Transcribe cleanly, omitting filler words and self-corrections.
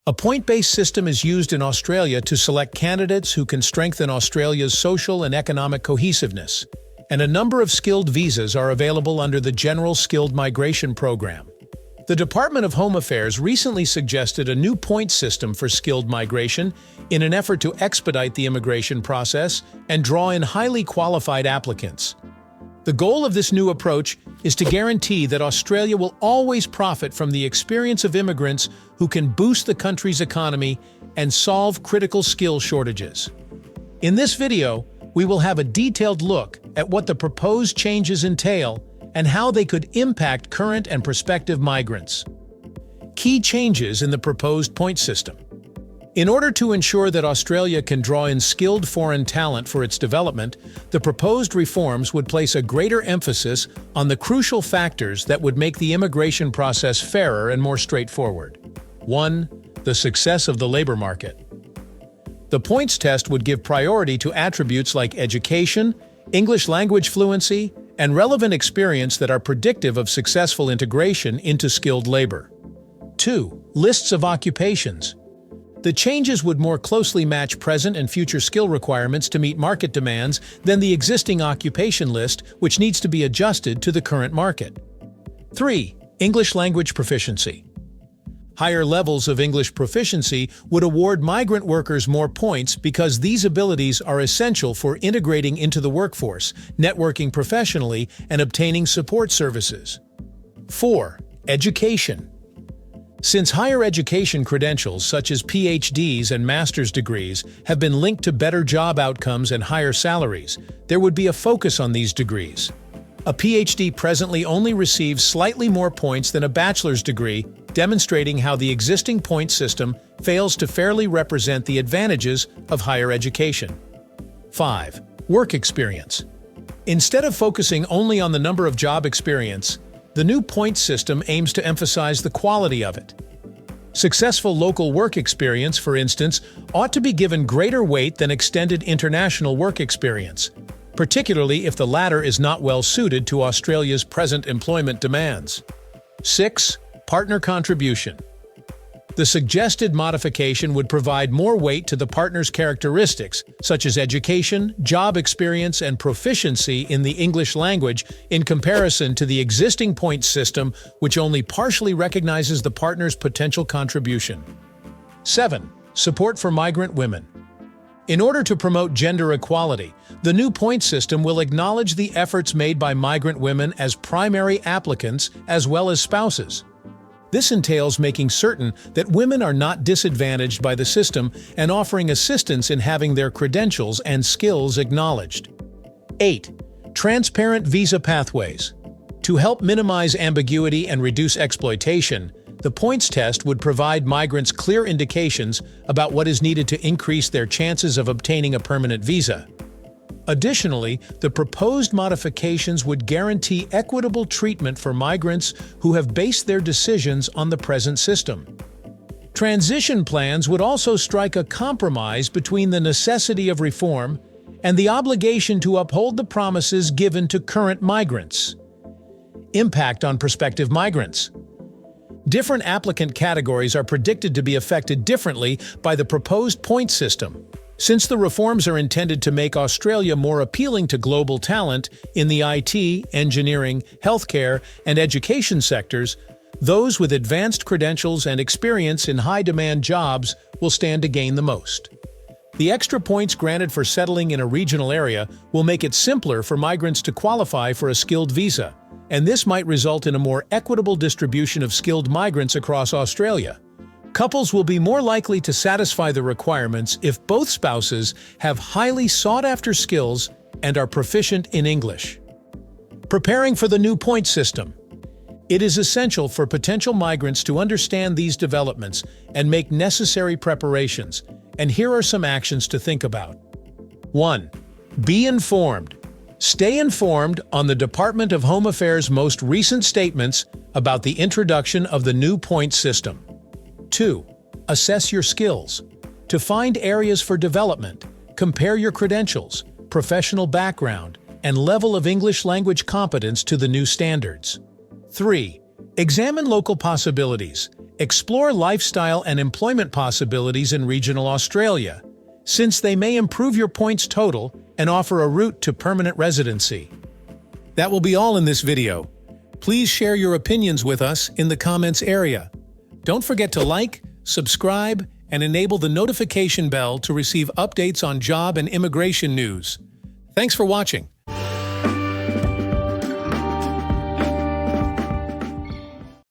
A point-based system is used in Australia to select candidates who can strengthen Australia's social and economic cohesiveness, and a number of skilled visas are available under the General Skilled Migration Program. The Department of Home Affairs recently suggested a new point system for skilled migration in an effort to expedite the immigration process and draw in highly qualified applicants. The goal of this new approach is to guarantee that Australia will always profit from the experience of immigrants who can boost the country's economy and solve critical skill shortages. In this video, we will have a detailed look at what the proposed changes entail and how they could impact current and prospective migrants. Key changes in the proposed point system. In order to ensure that Australia can draw in skilled foreign talent for its development, the proposed reforms would place a greater emphasis on the crucial factors that would make the immigration process fairer and more straightforward. 1. The success of the labor market. The points test would give priority to attributes like education, English language fluency, and relevant experience that are predictive of successful integration into skilled labor. 2. Lists of occupations. The changes would more closely match present and future skill requirements to meet market demands than the existing occupation list, which needs to be adjusted to the current market. 3. English language proficiency. Higher levels of English proficiency would award migrant workers more points because these abilities are essential for integrating into the workforce, networking professionally, and obtaining support services. 4. Education. Since higher education credentials such as PhDs and master's degrees have been linked to better job outcomes and higher salaries, there would be a focus on these degrees. A PhD presently only receives slightly more points than a bachelor's degree, demonstrating how the existing point system fails to fairly represent the advantages of higher education. 5. Work experience. Instead of focusing only on the number of job experience, the new point system aims to emphasize the quality of it. Successful local work experience, for instance, ought to be given greater weight than extended international work experience, particularly if the latter is not well suited to Australia's present employment demands. 6. Partner contribution. The suggested modification would provide more weight to the partner's characteristics, such as education, job experience, and proficiency in the English language, in comparison to the existing point system, which only partially recognizes the partner's potential contribution. 7. Support for migrant women. In order to promote gender equality, the new point system will acknowledge the efforts made by migrant women as primary applicants as well as spouses. This entails making certain that women are not disadvantaged by the system and offering assistance in having their credentials and skills acknowledged. 8. Transparent visa pathways. To help minimize ambiguity and reduce exploitation, the points test would provide migrants clear indications about what is needed to increase their chances of obtaining a permanent visa. Additionally, the proposed modifications would guarantee equitable treatment for migrants who have based their decisions on the present system. Transition plans would also strike a compromise between the necessity of reform and the obligation to uphold the promises given to current migrants. Impact on prospective migrants. Different applicant categories are predicted to be affected differently by the proposed point system. Since the reforms are intended to make Australia more appealing to global talent in the IT, engineering, healthcare, and education sectors, those with advanced credentials and experience in high-demand jobs will stand to gain the most. The extra points granted for settling in a regional area will make it simpler for migrants to qualify for a skilled visa, and this might result in a more equitable distribution of skilled migrants across Australia. Couples will be more likely to satisfy the requirements if both spouses have highly sought-after skills and are proficient in English. Preparing for the new point system. It is essential for potential migrants to understand these developments and make necessary preparations, and here are some actions to think about. 1. Be informed. Stay informed on the Department of Home Affairs' most recent statements about the introduction of the new point system. 2. Assess your skills. To find areas for development, compare your credentials, professional background, and level of English language competence to the new standards. 3. Examine local possibilities. Explore lifestyle and employment possibilities in regional Australia, since they may improve your points total and offer a route to permanent residency. That will be all in this video. Please share your opinions with us in the comments area. Don't forget to like, subscribe, and enable the notification bell to receive updates on job and immigration news. Thanks for watching.